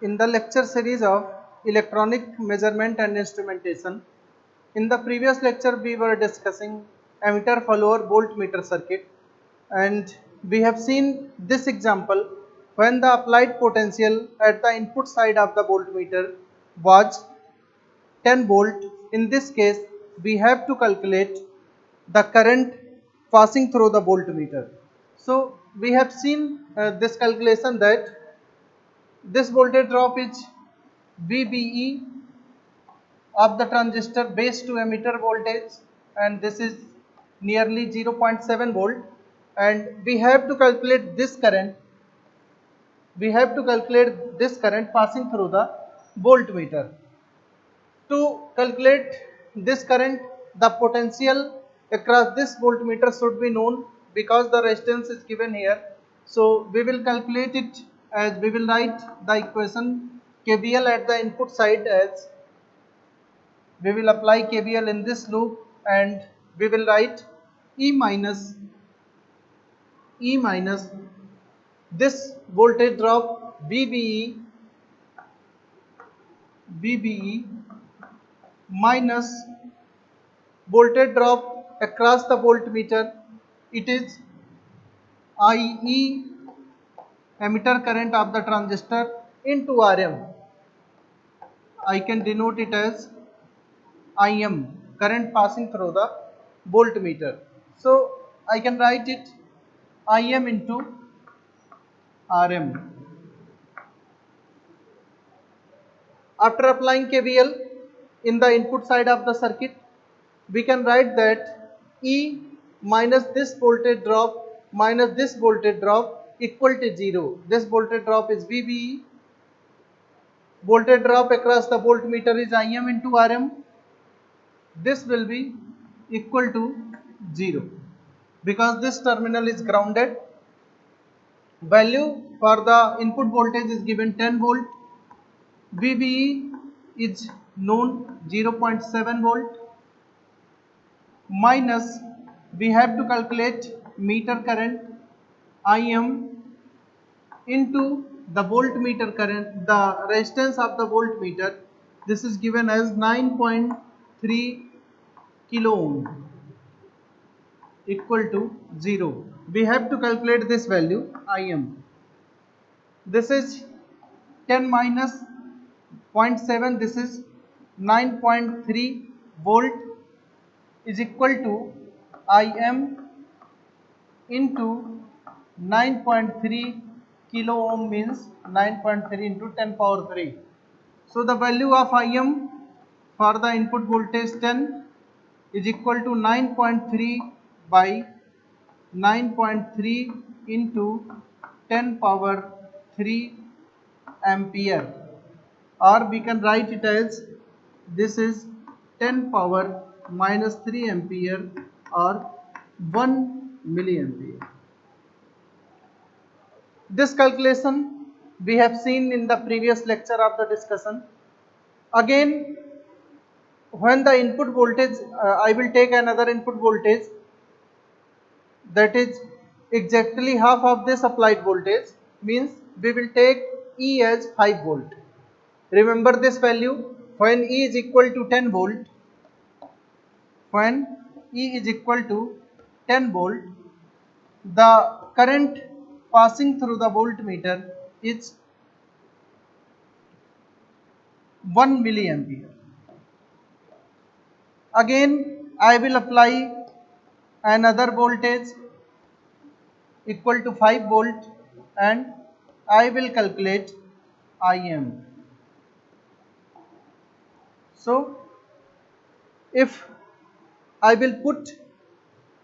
in the lecture series of electronic measurement and instrumentation. In the previous lecture we were discussing emitter follower voltmeter circuit, and we have seen this example when the applied potential at the input side of the voltmeter was 10 volt. In this case we have to calculate the current passing through the voltmeter. So we have seen this calculation that this voltage drop is VBE of the transistor base to emitter voltage, and this is nearly 0.7 volt, and we have to calculate this current. We have to calculate this current passing through the voltmeter. To calculate this current, the potential across this voltmeter should be known because the resistance is given here. So we will calculate it as we will write the equation KVL at the input side as we will apply KVL in this loop, and we will write E minus this voltage drop VBE minus voltage drop across the voltmeter, it is IE emitter current of the transistor into RM. I can denote it as IM, current passing through the voltmeter. So I can write it IM into RM. After applying KVL in the input side of the circuit, we can write that E minus this voltage drop minus this voltage drop equal to 0. This voltage drop is VBE. Voltage drop across the voltmeter is IM into RM. This will be equal to 0 because this terminal is grounded. Value for the input voltage is given 10 volt. VBE is known 0.7 volt minus we have to calculate meter current IM into the voltmeter current, the resistance of the voltmeter. This is given as 9.3 kilo ohm equal to 0. We have to calculate this value IM. This is 10 minus 0.7, this is 9.3 volt is equal to IM into 9.3 kilo ohm means 9.3 into 10 power 3. So the value of IM for the input voltage 10 is equal to 9.3 by 9.3 into 10 power 3 ampere, or we can write it as this is 10 power minus 3 ampere or 1 milliampere. This calculation we have seen in the previous lecture of the discussion. Again, when the input voltage, I will take another input voltage that is exactly half of this applied voltage, means we will take E as 5 volt. Remember this value, when E is equal to 10 volt, when E is equal to 10 volt, the current passing through the voltmeter is 1 milliampere. Again, I will apply another voltage equal to 5 volt and I will calculate IM. So, if I will put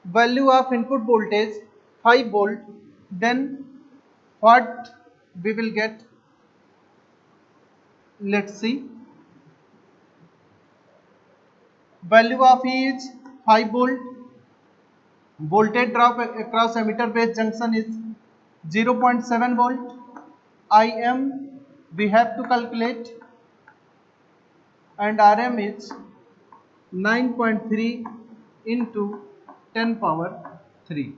value of input voltage 5 volt, then what we will get? Let's see. Value of E is 5 volt. Voltage drop across emitter base junction is 0.7 volt. IM we have to calculate, and RM is 9.3 into 10 power 3.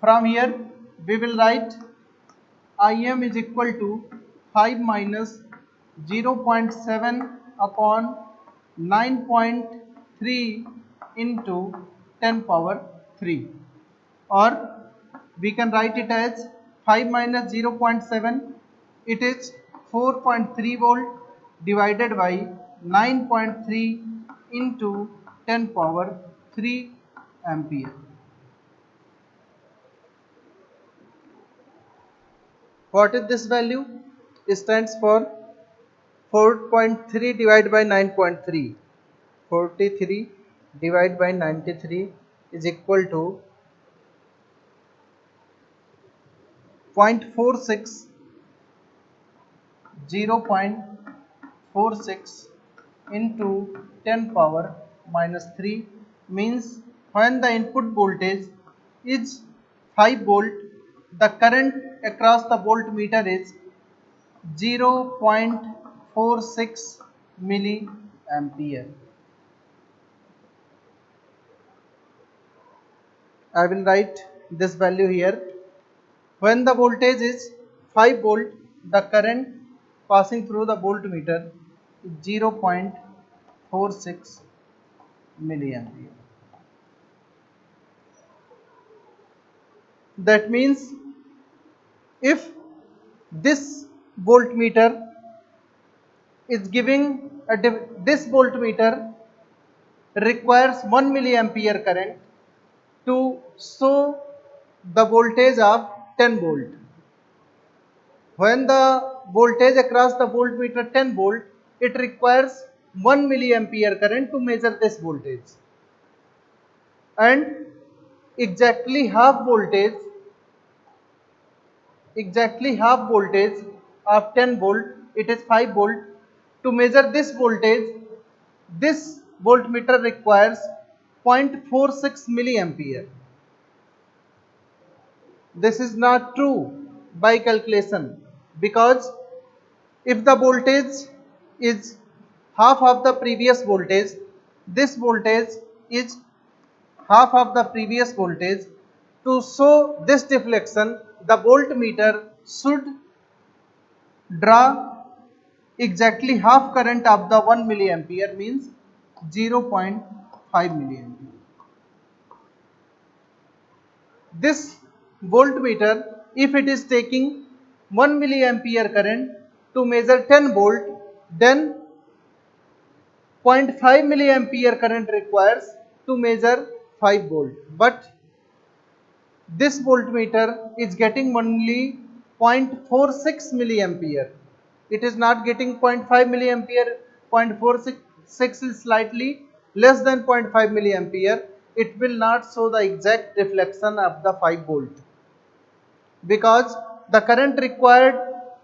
From here we will write IM is equal to 5 minus 0.7 upon 9.3 into 10 power 3, or we can write it as 5 minus 0.7, it is 4.3 volt divided by 9.3 into 10 power 3 ampere. What is this value? It stands for 4.3 divided by 9.3. 43 divided by 93 is equal to 0.46, 0.46 into 10 power minus 3, means when the input voltage is 5 volt, the current across the voltmeter is 0.46 milliampere. I will write this value here. When the voltage is 5 volt, the current passing through the voltmeter is 0.46 milliampere. That means if this voltmeter is giving this voltmeter requires 1 milliampere current to show the voltage of 10 volt. When the voltage across the voltmeter 10 volt, it requires 1 milliampere current to measure this voltage, and exactly half voltage of 10 volt, it is 5 volt. To measure this voltage, this voltmeter requires 0.46 milliampere. This is not true by calculation, because if the voltage is half of the previous voltage, this voltage is half of the previous voltage. To show this deflection, the voltmeter should draw exactly half current of the 1 milliampere, means 0.5 milliampere. This voltmeter, if it is taking 1 milliampere current to measure 10 volt, then 0.5 milliampere current requires to measure 5 volt. But this voltmeter is getting only 0.46 milliampere. It is not getting 0.5 milliampere. 0.46 is slightly less than 0.5 milliampere. It will not show the exact reflection of the 5 volt, because the current required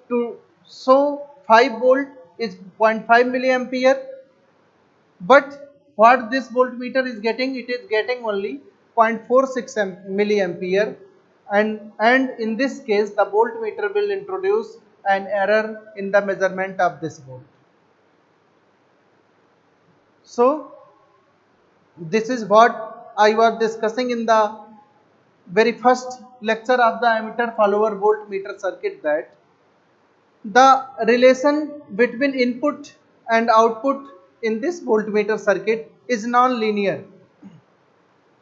to show 5 volt is 0.5 milliampere, but what this voltmeter is getting, it is getting only 0.46 milliampere, and in this case the voltmeter will introduce an error in the measurement of this volt. So this is what I was discussing in the very first lecture of the emitter follower voltmeter circuit, that the relation between input and output in this voltmeter circuit is non-linear.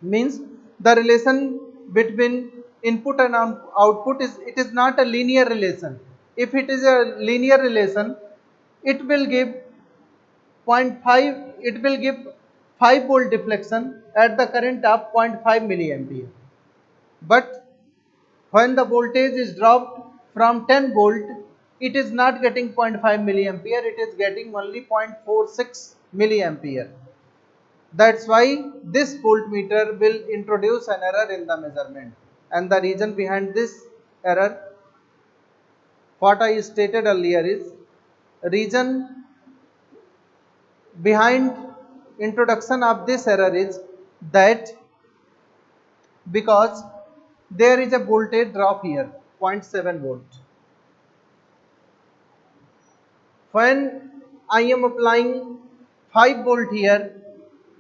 Means the relation between input and output is not a linear relation. If it is a linear relation, it will give 0.5, it will give 5 volt deflection at the current of 0.5 milliampere. But when the voltage is dropped from 10 volt, it is not getting 0.5 milliampere, it is getting only 0.46 milliampere. That's why this voltmeter will introduce an error in the measurement, and the reason behind this error, what I stated earlier, is reason behind introduction of this error is that because there is a voltage drop here 0.7 volt. When I am applying 5 volt here,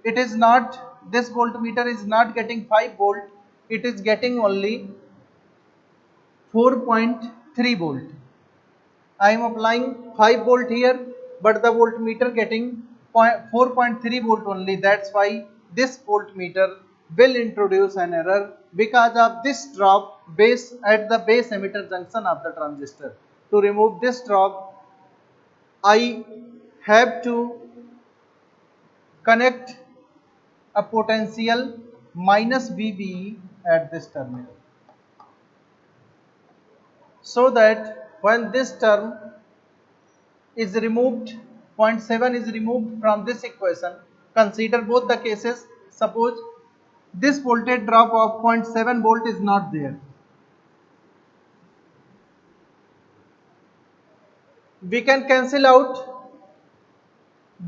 it is not, this voltmeter is not getting 5 volt, it is getting only 4.3 volt. I am applying 5 volt here, but the voltmeter getting 4.3 volt only. That's why this voltmeter will introduce an error because of this drop base at the base emitter junction of the transistor. To remove this drop, I have to connect a potential minus VBE at this terminal, so that when this term is removed, zero point 0.7 is removed from this equation. Consider both the cases. Suppose this voltage drop of 0.7 volt is not there. We can cancel out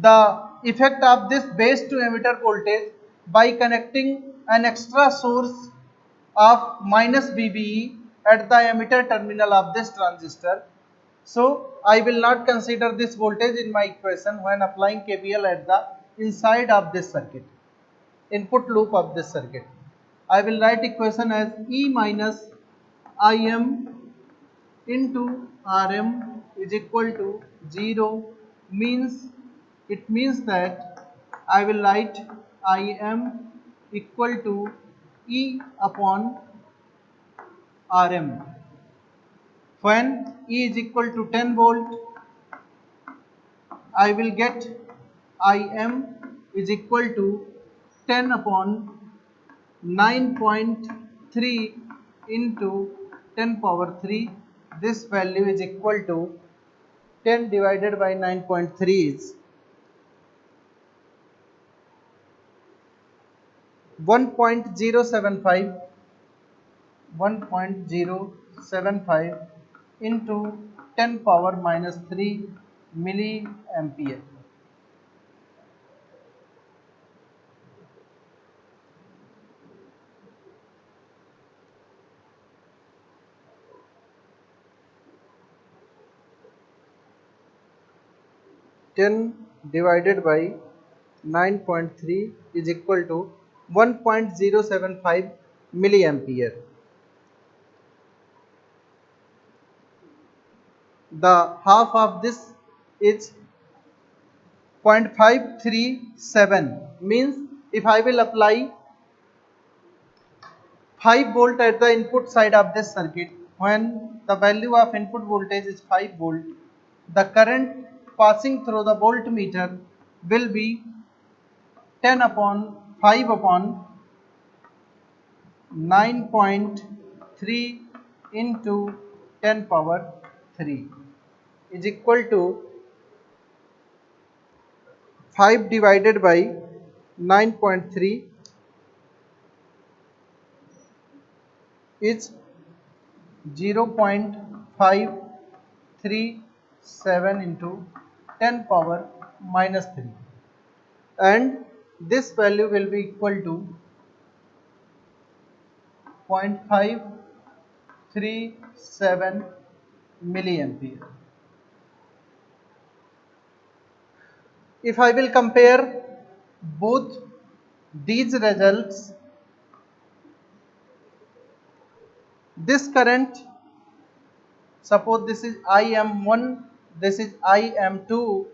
the effect of this base to emitter voltage by connecting an extra source of minus VBE at the emitter terminal of this transistor. So I will not consider this voltage in my equation when applying KVL at the inside of this circuit, input loop of this circuit. I will write equation as E minus Im into Rm is equal to 0, means it means that I will write Im equal to E upon Rm. When E is equal to 10 volt, I will get Im is equal to 10 upon 9.3 into 10 power 3. This value is equal to 10 divided by 9.3 is 1.075 into 10 power minus 3 milliampere. Ten divided by 9.3 is equal to 1.075 milliampere. The half of this is 0.537, means if I will apply 5 volt at the input side of this circuit, when the value of input voltage is 5 volt, the current passing through the voltmeter will be 10 upon 5 upon 9.3 into 10 power 3 is equal to 5 divided by 9.3 is 0.537 into 10 power minus 3, and this value will be equal to 0.537 milliampere. If I will compare both these results, this current, suppose this is Im1, this is Im2,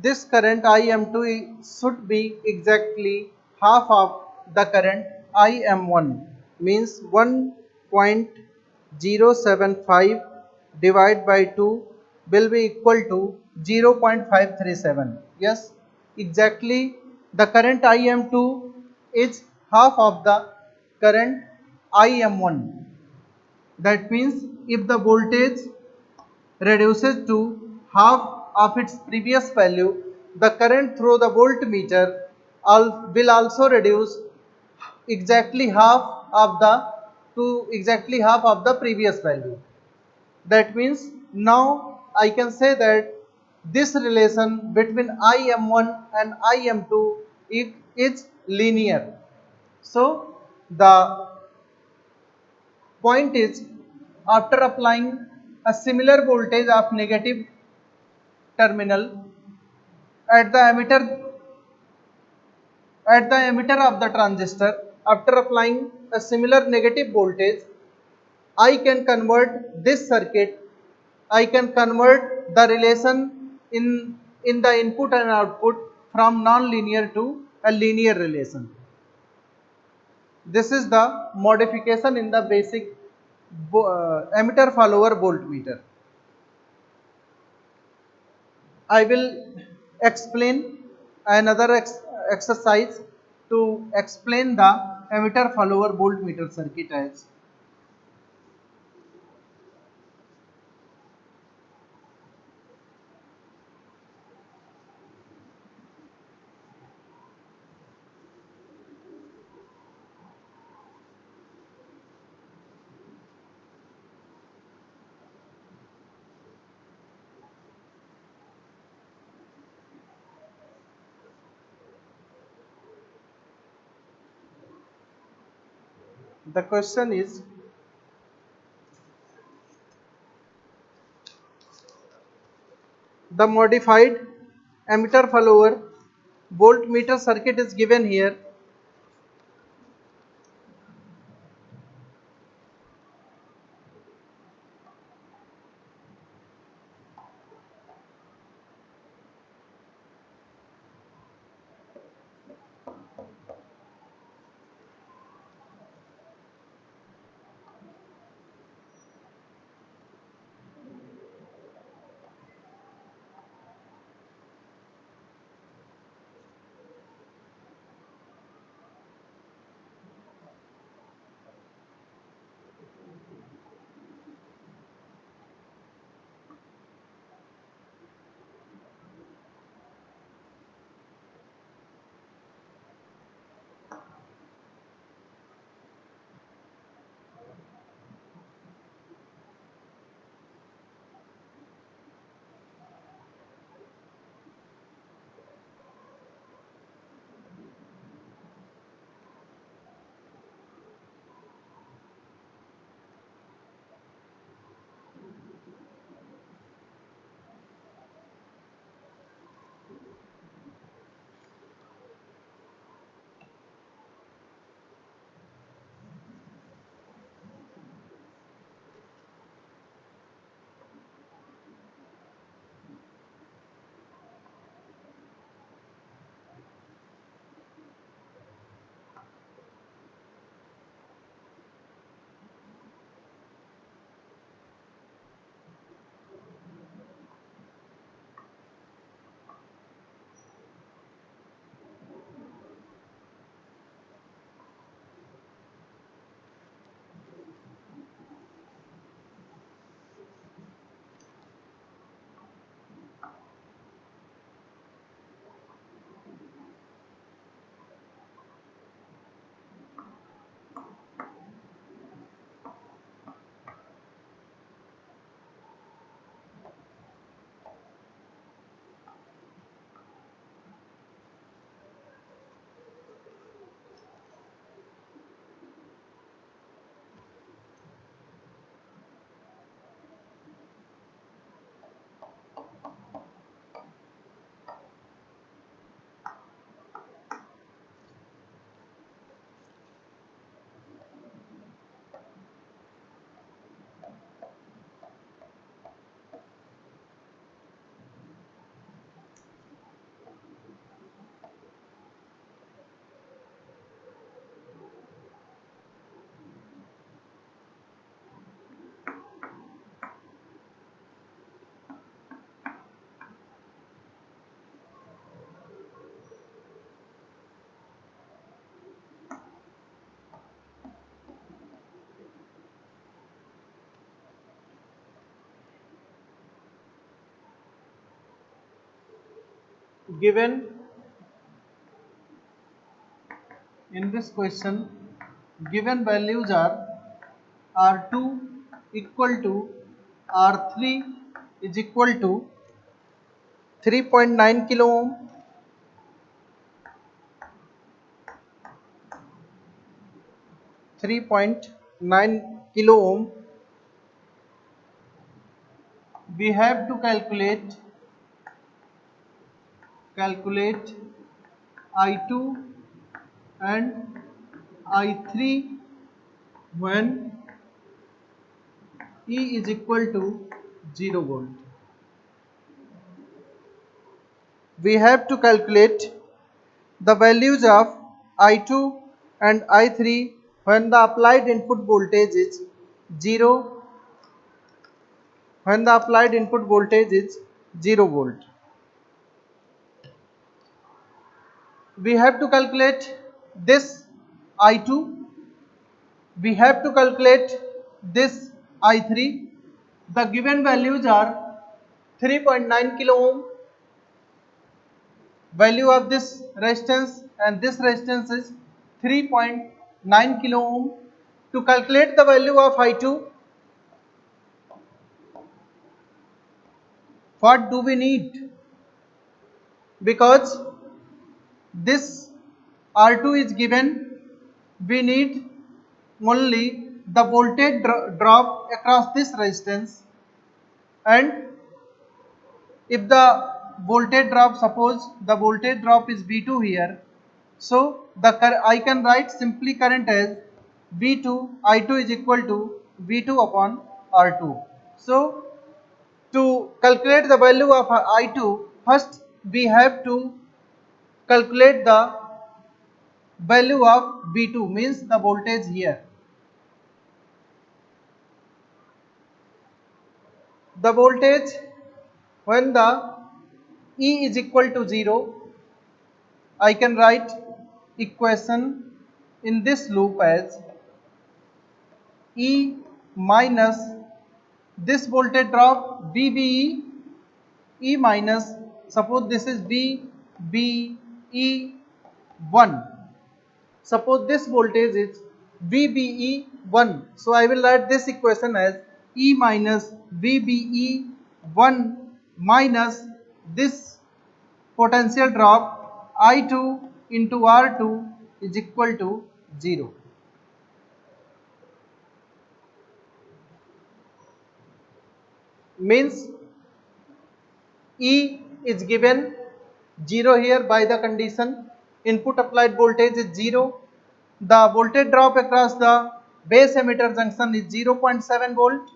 this current Im2 should be exactly half of the current Im1, means 1.075 divided by 2 will be equal to 0.537. Yes, exactly the current Im2 is half of the current Im1. That means if the voltage reduces to half of its previous value, the current through the voltmeter will also reduce exactly half of the previous value. That means now I can say that this relation between Im1 and Im2 is linear. So the point is, after applying a similar voltage of negative terminal at the emitter of the transistor, after applying a similar negative voltage, I can convert this circuit I can convert the relation in the input and output from non-linear to a linear relation. This is the modification in the basic emitter follower voltmeter. I will explain another exercise to explain the emitter follower voltmeter circuit as. The question is, the modified emitter follower voltmeter circuit is given here. Given in this question, given values are R2 equal to R3 is equal to 3.9 kilo ohm, 3.9 kilo ohm. We have to calculate I2 and I3 when E is equal to 0 volt. We have to calculate the values of I2 and I3 when the applied input voltage is 0, when the applied input voltage is 0 volt. We have to calculate this I2, we have to calculate this I3. The given values are 3.9 kilo ohm, value of this resistance, and this resistance is 3.9 kilo ohm. To calculate the value of I2, what do we need? Because this R2 is given, we need only the voltage drop across this resistance, and if the voltage drop, suppose the voltage drop is V2 here, so I can write simply current as V2 I2 is equal to V2 upon R2. So to calculate the value of I2, first we have to calculate the value of V2, means the voltage here. The voltage when the E is equal to 0, I can write equation in this loop as E minus this voltage drop VBE, E minus, suppose this is VBE1, suppose this voltage is VBE1, so I will write this equation as E minus VBE1 minus this potential drop I2 into R2 is equal to 0. Means E is given 0 here by the condition input applied voltage is 0. The voltage drop across the base emitter junction is 0.7 volt,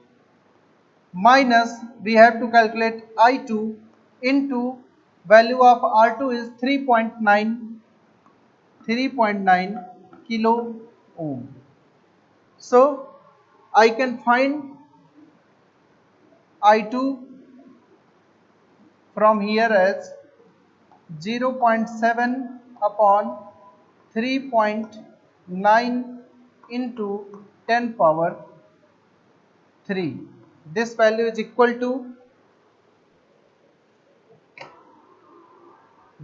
minus we have to calculate I2 into value of R2 is 3.9 kilo ohm. So I can find I2 from here as 0.7 upon 3.9 into 10 power 3. This value is equal to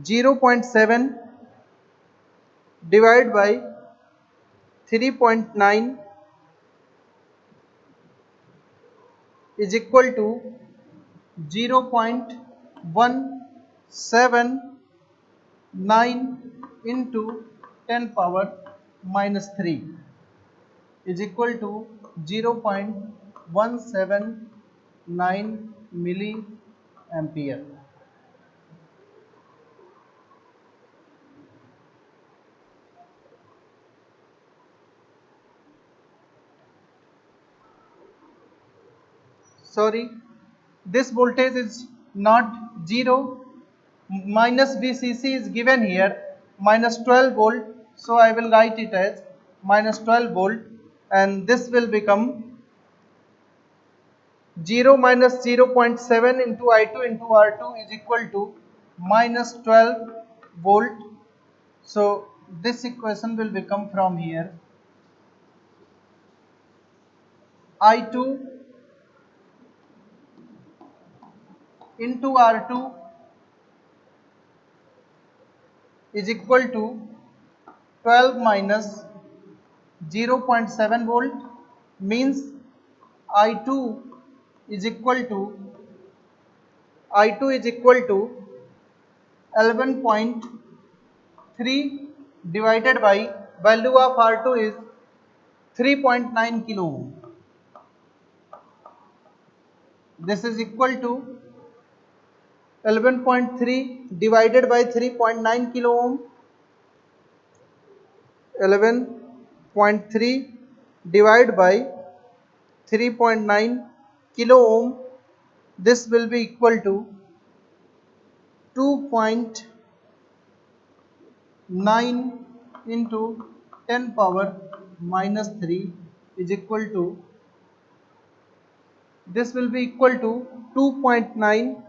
0.7 divided by 3.9 is equal to 0.179 into 10 power minus 3 is equal to 0.179 milliampere. Sorry, this voltage is not 0, minus VCC is given here, minus 12 volt, so I will write it as minus 12 volt, and this will become 0 minus 0.7 into I2 into R2 is equal to minus 12 volt. So this equation will become from here I2 into R2 is equal to 12 minus 0.7 volt, means I2 is equal to 11.3 divided by value of R2 is 3.9 kilo ohm. This is equal to 11.3 divided by 3.9 kilo ohm. 11.3 divided by 3.9 kilo ohm this will be equal to 2.9 into 10 power minus 3 is equal to, this will be equal to 2.9,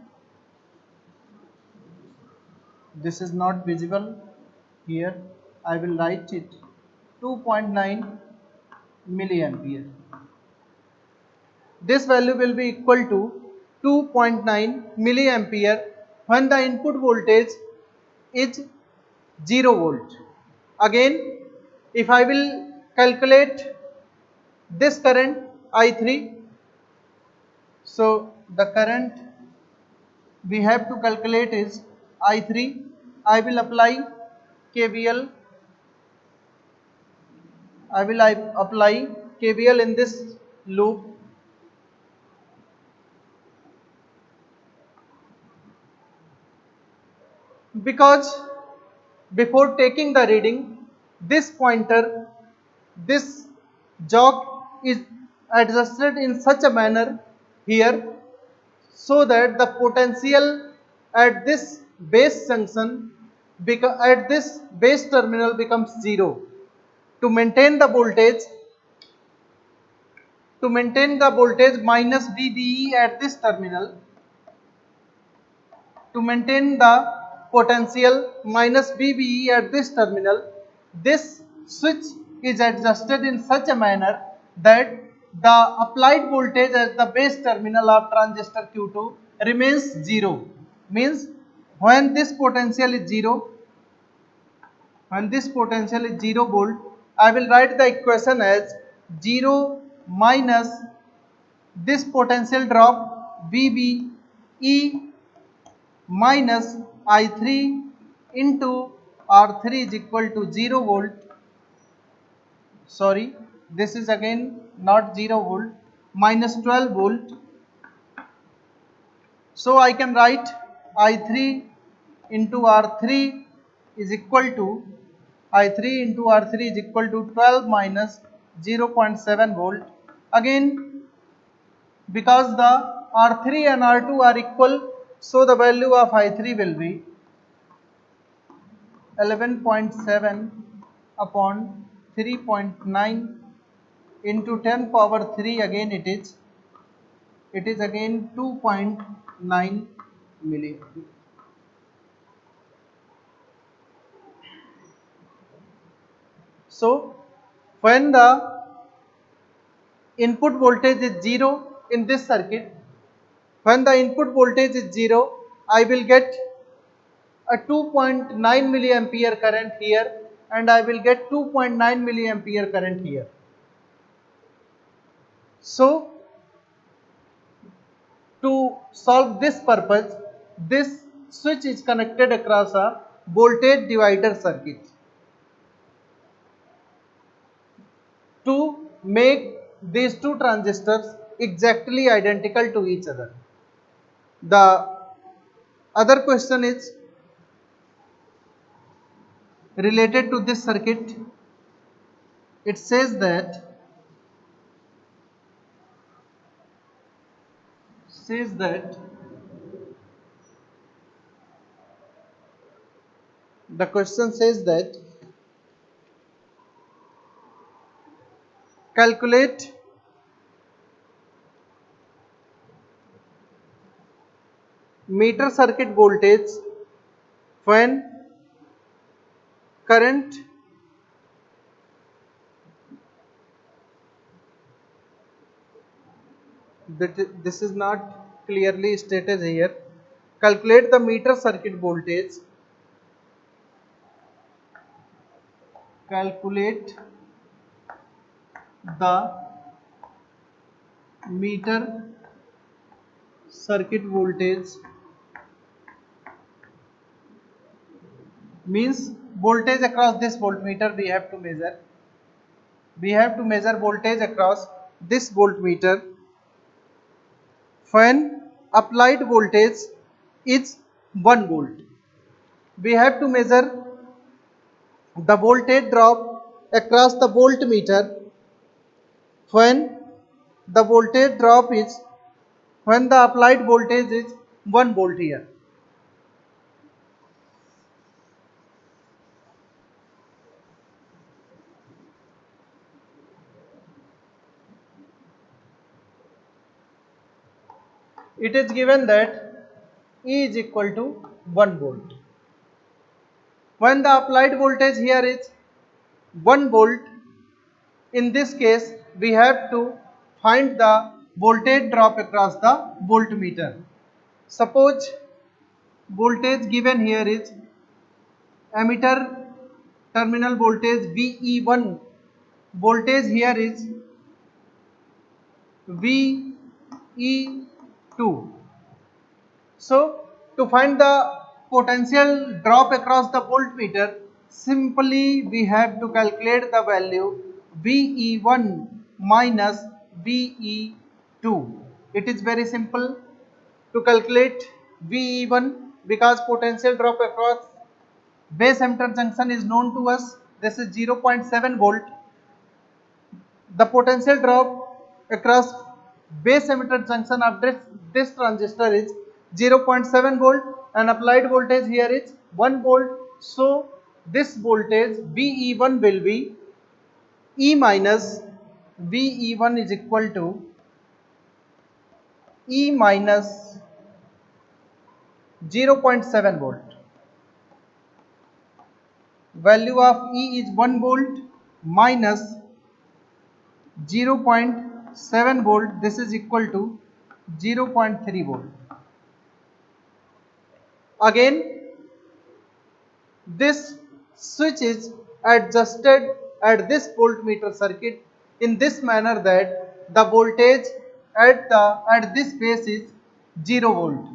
this is not visible here, I will write it 2.9 milliampere. This value will be equal to 2.9 milliampere when the input voltage is 0 volt. Again, if I will calculate this current I3, so the current we have to calculate is I3. I will apply KVL. I will apply KVL in this loop. Because before taking the reading, this pointer, this jog is adjusted in such a manner here, so that the potential at this base junction, at this base terminal becomes 0. To maintain the voltage, minus VBE at this terminal, to maintain the potential minus VBE at this terminal, this switch is adjusted in such a manner that the applied voltage at the base terminal of transistor Q2 remains 0. Means when this potential is 0, volt, I will write the equation as 0 minus this potential drop VBE minus I3 into R3 is equal to 0 volt. Sorry, this is again not 0 volt, minus 12 volt. So I can write I3 into R3 is equal to, I3 into R3 is equal to 12 minus 0.7 volt. Again, because the R3 and R2 are equal, so the value of I3 will be 11.7 upon 3.9 into 10 power 3, again it is again 2.9 milliampere. So when the input voltage is 0 in this circuit, when the input voltage is 0, I will get a 2.9 milliampere current here, and I will get 2.9 milliampere current here. So to solve this purpose, this switch is connected across a voltage divider circuit to make these two transistors exactly identical to each other. The other question is related to this circuit. It says that the question says that calculate meter circuit voltage when current this is not clearly stated here. Calculate the meter circuit voltage. Calculate the meter circuit voltage means voltage across this voltmeter we have to measure. We have to measure voltage across this voltmeter when applied voltage is 1 volt. We have to measure the voltage drop across the voltmeter when the voltage drop is when the applied voltage is 1 volt here. It is given that E is equal to 1 volt. When the applied voltage here is 1 volt, in this case we have to find the voltage drop across the voltmeter. Suppose voltage given here is ammeter terminal voltage VE1, voltage here is VE2. So to find the potential drop across the voltmeter, simply we have to calculate the value VE1 minus VE2. It is very simple to calculate VE1 because potential drop across base emitter junction is known to us. This is 0.7 volt. The potential drop across base emitter junction of this transistor is 0.7 volt and applied voltage here is 1 volt. So this voltage VE1 will be E minus VE1 is equal to E minus 0.7 volt. Value of E is 1 volt minus 0.7 volt. This is equal to 0.3 volt. Again, this switch is adjusted at this voltmeter circuit in this manner that the voltage at this base is 0 volt,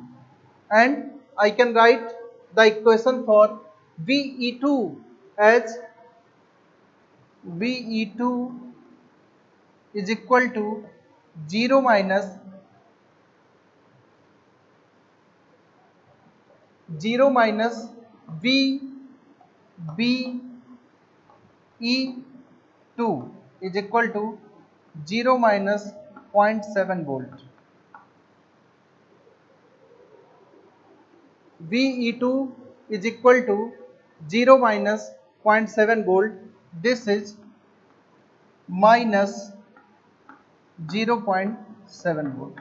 and I can write the equation for VE2 as VE2 is equal to 0 minus 0 minus VBE2 is equal to 0 minus 0.7 volt. VE2 is equal to 0 minus 0.7 volt. This is minus 0.7 volt.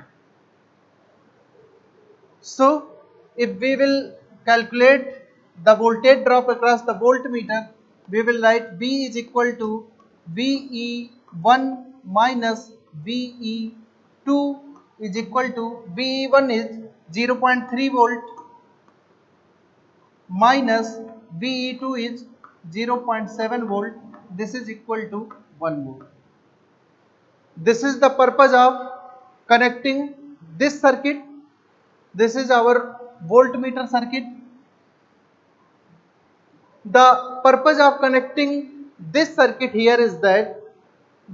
So if we will calculate the voltage drop across the voltmeter, we will write V is equal to VE1 minus VE2 is equal to VE1 is 0.3 volt minus VE2 is 0.7 volt. This is equal to 1 volt. This is the purpose of connecting this circuit. This is our voltmeter circuit. The purpose of connecting this circuit here is that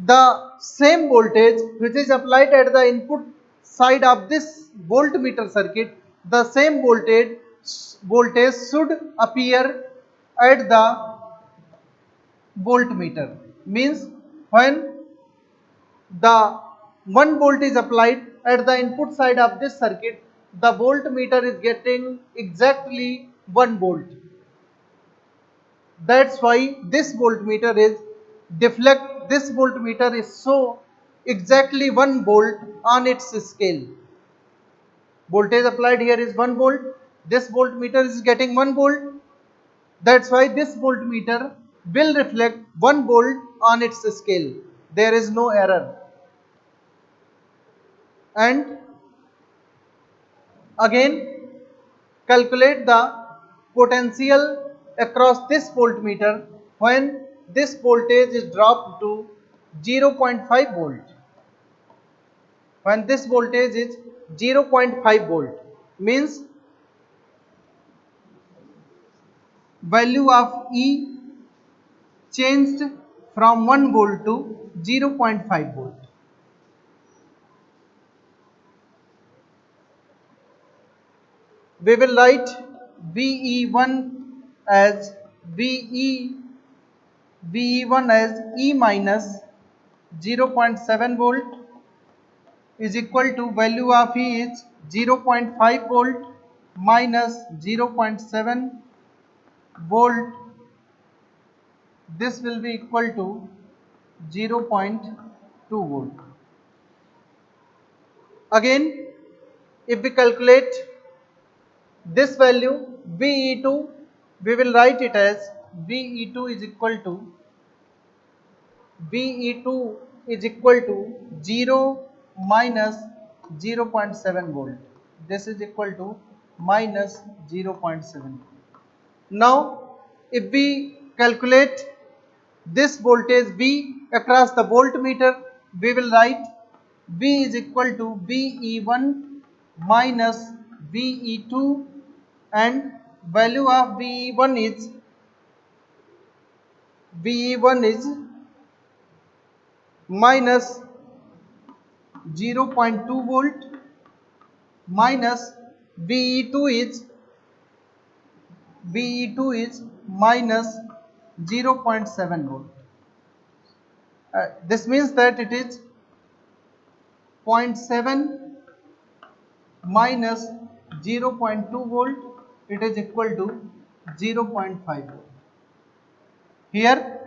the same voltage which is applied at the input side of this voltmeter circuit, the same voltage should appear at the voltmeter. Means when the 1 volt is applied at the input side of this circuit, the voltmeter is getting exactly 1 volt. That's why this voltmeter is deflect. This voltmeter is show exactly 1 volt on its scale. Voltage applied here is 1 volt. This voltmeter is getting 1 volt. That's why this voltmeter will reflect 1 volt on its scale. There is no error. And again, calculate the potential across this voltmeter when this voltage is dropped to 0.5 volt. When this voltage is 0.5 volt, means value of E changed from 1 volt to 0.5 volt. We will write VE1 as VE1 as E minus 0.7 volt is equal to value of E is 0.5 volt minus 0.7 volt. This will be equal to 0.2 volt. Again, if we calculate this value VE2, we will write it as VE2 is equal to 0 minus 0.7 volt. This is equal to minus 0.7. Now, if we calculate this voltage V across the voltmeter, we will write V is equal to VE1 minus VE2, and value of VE1 is minus 0.2 volt minus VE2 is minus 0.7 volt. This means that it is 0.7 minus 0.2 volt, it is equal to 0.5 volt. Here,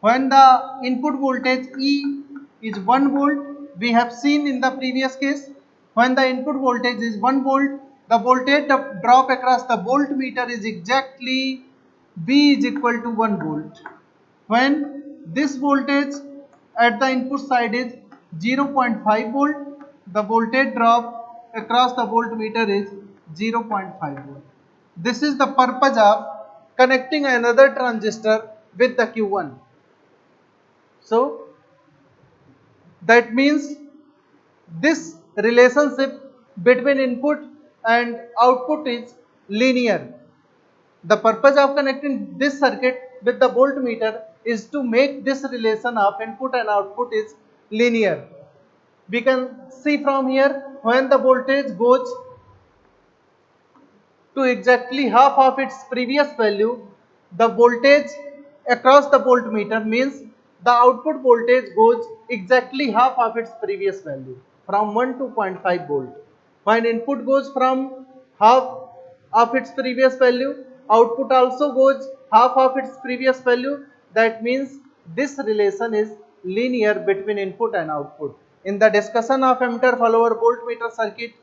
when the input voltage E is 1 volt, we have seen in the previous case, when the input voltage is 1 volt, the voltage drop across the voltmeter is exactly V is equal to 1 volt. When this voltage at the input side is 0.5 volt, the voltage drop across the voltmeter is 0.5 volt. This is the purpose of connecting another transistor with the Q1. So that means this relationship between input and output is linear. The purpose of connecting this circuit with the voltmeter is to make this relation of input and output is linear. We can see from here, when the voltage goes to exactly half of its previous value, the voltage across the voltmeter means the output voltage goes exactly half of its previous value, from 1 to 0.5 volt. When input goes from half of its previous value, output also goes half of its previous value. That means this relation is linear between input and output. In the discussion of emitter follower voltmeter circuit,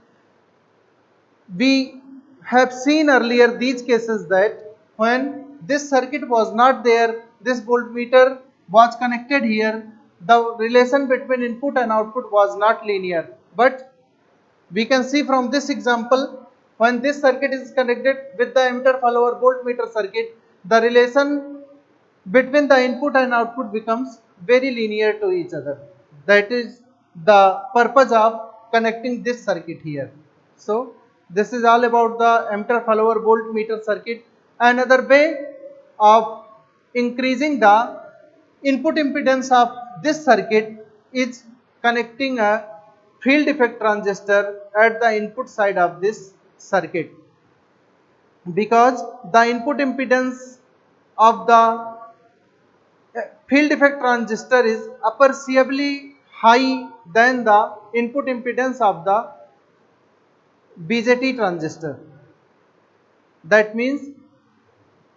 we have seen earlier these cases that when this circuit was not there, this voltmeter was connected here, the relation between input and output was not linear. But we can see from this example, when this circuit is connected with the emitter follower voltmeter circuit, the relation between the input and output becomes very linear to each other. That is the purpose of connecting this circuit here. So this is all about the emitter follower voltmeter circuit. Another way of increasing the input impedance of this circuit is connecting a field effect transistor at the input side of this circuit, because the input impedance of the field effect transistor is appreciably high than the input impedance of the BJT transistor. That means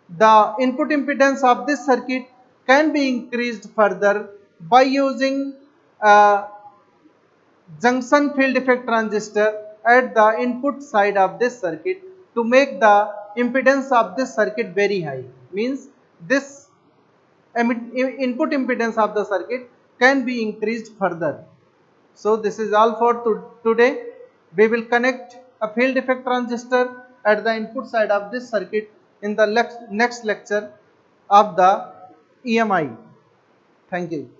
the input impedance of this circuit can be increased further by using a junction field effect transistor at the input side of this circuit to make the impedance of this circuit very high. Means this input impedance of the circuit can be increased further. So this is all for today. We will connect a field effect transistor at the input side of this circuit in the next lecture of the EMI. Thank you.